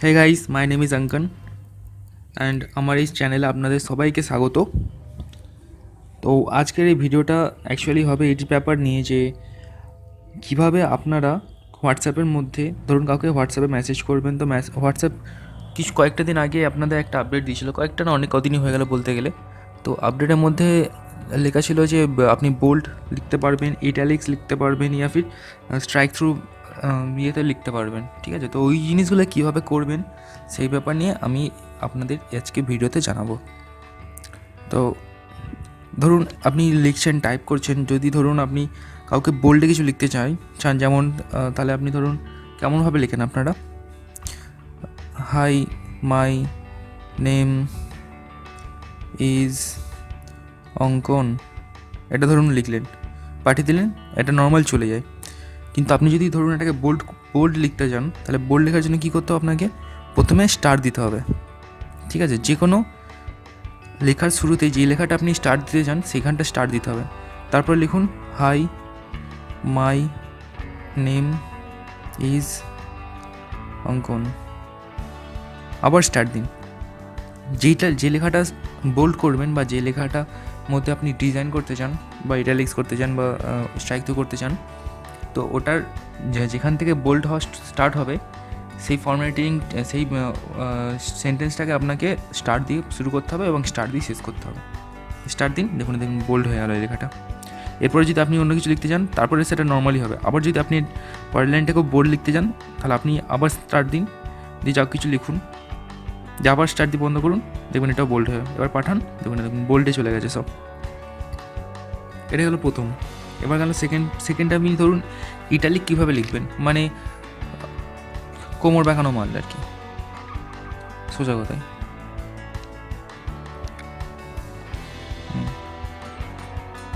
Hey guys, my name is Ankan and আমার এই চ্যানেলে আপনাদের সবাইকে স্বাগত। তো আজকের এই ভিডিওটা অ্যাকচুয়ালি হবে এটি ব্যাপার নিয়ে যে কিভাবে আপনারা হোয়াটসঅ্যাপের মধ্যে ধরুন কাউকে হোয়াটসঅ্যাপে মেসেজ করবেন। তো হোয়াটসঅ্যাপ কয়েকটা দিন আগে আপনাদের একটা আপডেট দিয়েছিল, কয়েকটা না অনেক কদিনই হয়ে গেল বলতে গেলে। তো আপডেটের মধ্যে লেখা ছিল যে আপনি বোল্ড লিখতে পারবেন, ইটালিক্স লিখতে পারবেন, ইয়া ফির স্ট্রাইক থ্রু ইয়েতে লিখতে পারবেন। ঠিক আছে, তো ওই জিনিসগুলো কীভাবে করবেন সেই ব্যাপার নিয়ে আমি আপনাদের আজকে ভিডিওতে জানাবো। তো ধরুন আপনি লিখছেন, টাইপ করছেন, যদি ধরুন আপনি কাউকে বোল্ডে কিছু লিখতে চান যেমন তাহলে আপনি ধরুন কেমনভাবে লেখেন আপনারা, হাই মাই নেম ইজ অঙ্কন, এটা ধরুন লিখলেন, পাঠিয়ে দিলেন, এটা নর্মাল চলে যায়। কিন্তু আপনি যদি ধরুন এটাকে বোল্ড লিখতে চান, তাহলে বোল্ড লেখার জন্য কী করতে হবে আপনাকে? প্রথমে স্টার দিতে হবে। ঠিক আছে, যে কোনো লেখার শুরুতে যে লেখাটা আপনি স্টার দিতে চান সেখানটা স্টার দিতে হবে। তারপর লিখুন হাই মাই নেম ইজ অঙ্কন, আবার স্টার দিন। যে লেখাটা বোল্ড করবেন বা যে লেখাটা মধ্যে আপনি ডিজাইন করতে চান বা ইটালিক্স করতে চান বা স্ট্রাইক থ্রু করতে চান, তো ওটার যেখান থেকে বোল্ড হওয়া স্টার্ট হবে সেই ফরম্যাটিং, সেই সেন্টেন্সটাকে আপনাকে স্টার দিয়ে শুরু করতে হবে এবং স্টার দিয়ে শেষ করতে হবে। স্টার দিন, দেখুন বোল্ড হয়ে গেল এই লেখাটা। এরপরে যদি আপনি অন্য কিছু লিখতে চান তারপরে সেটা নর্মালি হবে। আবার যদি আপনি পরের লাইনটাকেও বোল্ড লিখতে চান তাহলে আপনি আবার স্টার দিন, দিয়ে যা কিছু লিখুন, যে আবার স্টার দিয়ে বন্ধ করুন, দেখুন এটাও বোল্ড হয়ে, এবার পাঠান, দেখুন বোল্ডে চলে গেছে সব। এটা গেলো প্রথম। এবার গেল সেকেন্ডটা আপনি ধরুন ইটালিক কীভাবে লিখবেন, মানে কোমর বেঁকানো মাল আর কি, সোজা কথায়।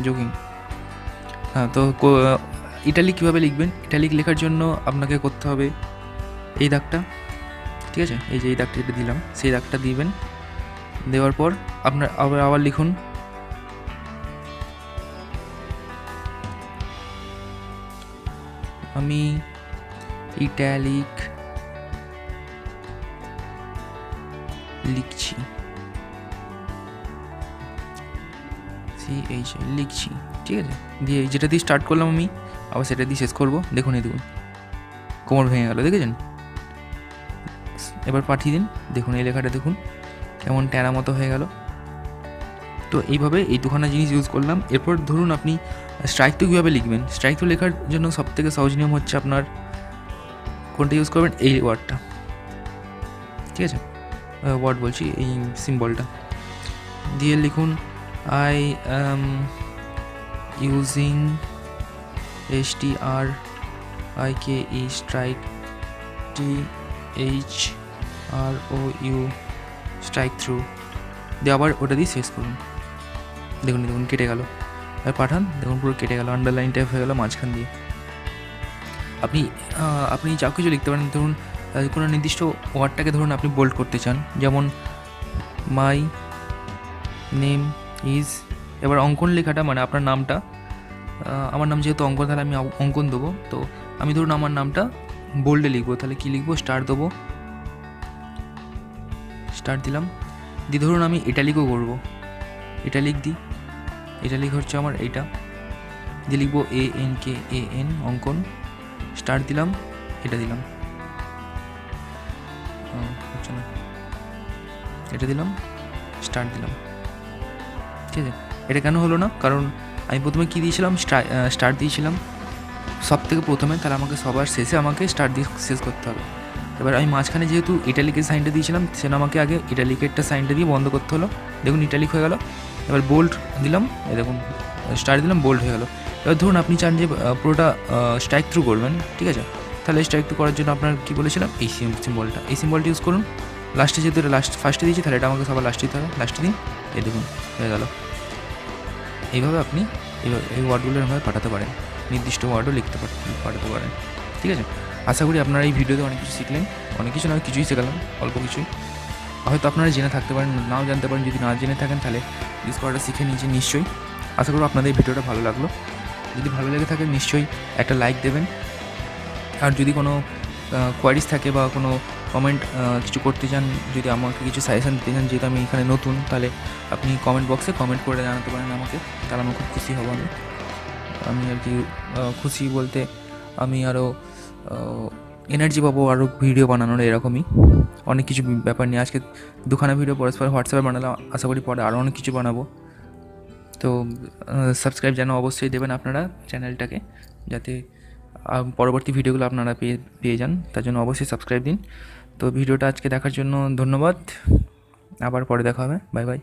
জোকিং। হ্যাঁ, তো ইটালিক কীভাবে লিখবেন? ইটালিক লেখার জন্য আপনাকে করতে হবে এই দাগটা, ঠিক আছে, এই যে এই দাগটা যেটা দিলাম সেই দাগটা দিবেন। দেওয়ার পর আপনার আবার লিখুন আমি ইটালিক লিখছি, লিখছি, ঠিক আছে। দিয়ে যেটা দিয়ে স্টার্ট করলাম আমি আবার সেটা দিয়ে শেষ করবো। দেখুন এই দেখুন কোমর ভেঙে গেল, দেখেছেন? এবার পাঠিয়ে দিন, দেখুন এই লেখাটা দেখুন কেমন ট্যানা মতো হয়ে গেল। তো এইভাবে এই দুখানা জিনিস ইউজ করলাম। এরপর ধরুন আপনি স্ট্রাইক থ্রু কীভাবে লিখবেন? স্ট্রাইক থ্রু লেখার জন্য সবথেকে সহজ নিয়ম হচ্ছে আপনার কোনটা ইউজ করবেন, এই ওয়ার্ডটা, ঠিক আছে, ওয়ার্ড বলছি, এই সিম্বলটা দিয়ে লিখুন I am using STRIKE strike THROU strike through, দিয়ে আবার ওটা দিয়ে শেষ করুন। দেখুন দেখুন কেটে গেল, আর পাঠান, দেখুন পুরো কেটে গেল, আন্ডারলাইন টাইপ হয়ে গেল মাঝখান দিয়ে। আপনি যা কিছু লিখতে পারেন, ধরুন কোনো নির্দিষ্ট ওয়ার্ডটাকে ধরুন আপনি বোল্ড করতে চান, যেমন মাই নেম ইজ, এবার অঙ্কন লেখাটা মানে আপনার নামটা, আমার নাম যেহেতু অঙ্কন তাহলে আমি অঙ্কন দেবো। তো আমি ধরুন আমার নামটা বোল্ডে লিখবো, তাহলে কী লিখবো, স্টার দেবো, স্টার দিলাম। দিয়ে ধরুন আমি ইটালিকও করবো, ইটালিক দিই, ইটালিক হচ্ছে আমার এইটা, দিয়ে লিখবো ANKAN অঙ্কন, স্টার দিলাম, এটা দিলাম, হচ্ছে না, এটা দিলাম, স্টার দিলাম, ঠিক আছে। এটা কেন হলো না? কারণ আমি প্রথমে কী দিয়েছিলাম, স্টার দিয়েছিলাম সব থেকে প্রথমে, তাহলে আমাকে সবার শেষে আমাকে স্টার দিয়ে শেষ করতে হবে। এবার আমি মাঝখানে যেহেতু ইটালিকের সাইনটা দিয়েছিলাম সেটা আমাকে আগে ইটালিকেরটা সাইনটা দিয়ে বন্ধ করতে হলো। দেখুন ইটালিক হয়ে গেল। এবার বোল্ড দিলাম, এই দেখুন স্টার দিলাম, বোল্ড হয়ে গেল। এবার ধরুন আপনি চান যে পুরোটা স্ট্রাইক থ্রু করবেন, ঠিক আছে, তাহলে স্ট্রাইক থ্রু করার জন্য আপনার কী বলেছিলাম, এই সিম্বলটা, এই সিম্বলটা ইউজ করুন। লাস্টে যেহেতু এটা ফার্স্টে দিয়েছি তাহলে এটা আমাকে সবার লাস্টে দিতে হবে, লাস্টে দিন, এই দেখুন হয়ে গেল। এইভাবে আপনি এই ওয়ার্ডগুলো এভাবে পাঠাতে পারেন, নির্দিষ্ট ওয়ার্ডও পাঠাতে পারেন, ঠিক আছে। আশা করি আপনারা এই ভিডিওতে অনেক কিছু শিখলেন, অনেক কিছু নয় কিছুই শেখালাম, অল্প কিছুই। হয়তো আপনারা জেনে থাকতে পারেন, নাও জানতে পারেন। যদি না জেনে থাকেন তাহলে ইউজ করাটা শিখে নিয়েছেন নিশ্চয়ই। আশা করি আপনাদের এই ভিডিওটা ভালো লাগলো। যদি ভালো লেগে থাকে নিশ্চয়ই একটা লাইক দেবেন। আর যদি কোনো কোয়ারিজ থাকে বা কোনো কমেন্ট কিছু করতে চান, যদি আমাকে কিছু সাজেশান দিতে চান, যেহেতু আমি এখানে নতুন, তাহলে আপনি কমেন্ট বক্সে কমেন্ট করে জানাতে পারেন আমাকে, তাহলে আমার খুব খুশি হব। আমি আর কি খুশি বলতে আমি আরও এনার্জি পাবো আরও ভিডিও বানানোর। এরকমই অনেক কিছু ব্যাপার নিয়ে আজকে দুখানা ভিডিও পরস্পর হোয়াটসঅ্যাপে বানালাম, আশা করি পরে আরও অনেক কিছু বানাবো। তো সাবস্ক্রাইব যেন অবশ্যই দেবেন আপনারা চ্যানেলটাকে, যাতে পরবর্তী ভিডিওগুলো আপনারা পেয়ে যান, তার জন্য অবশ্যই সাবস্ক্রাইব দিন। তো ভিডিওটা আজকে দেখার জন্য ধন্যবাদ, আবার পরে দেখা হবে, বাই বাই।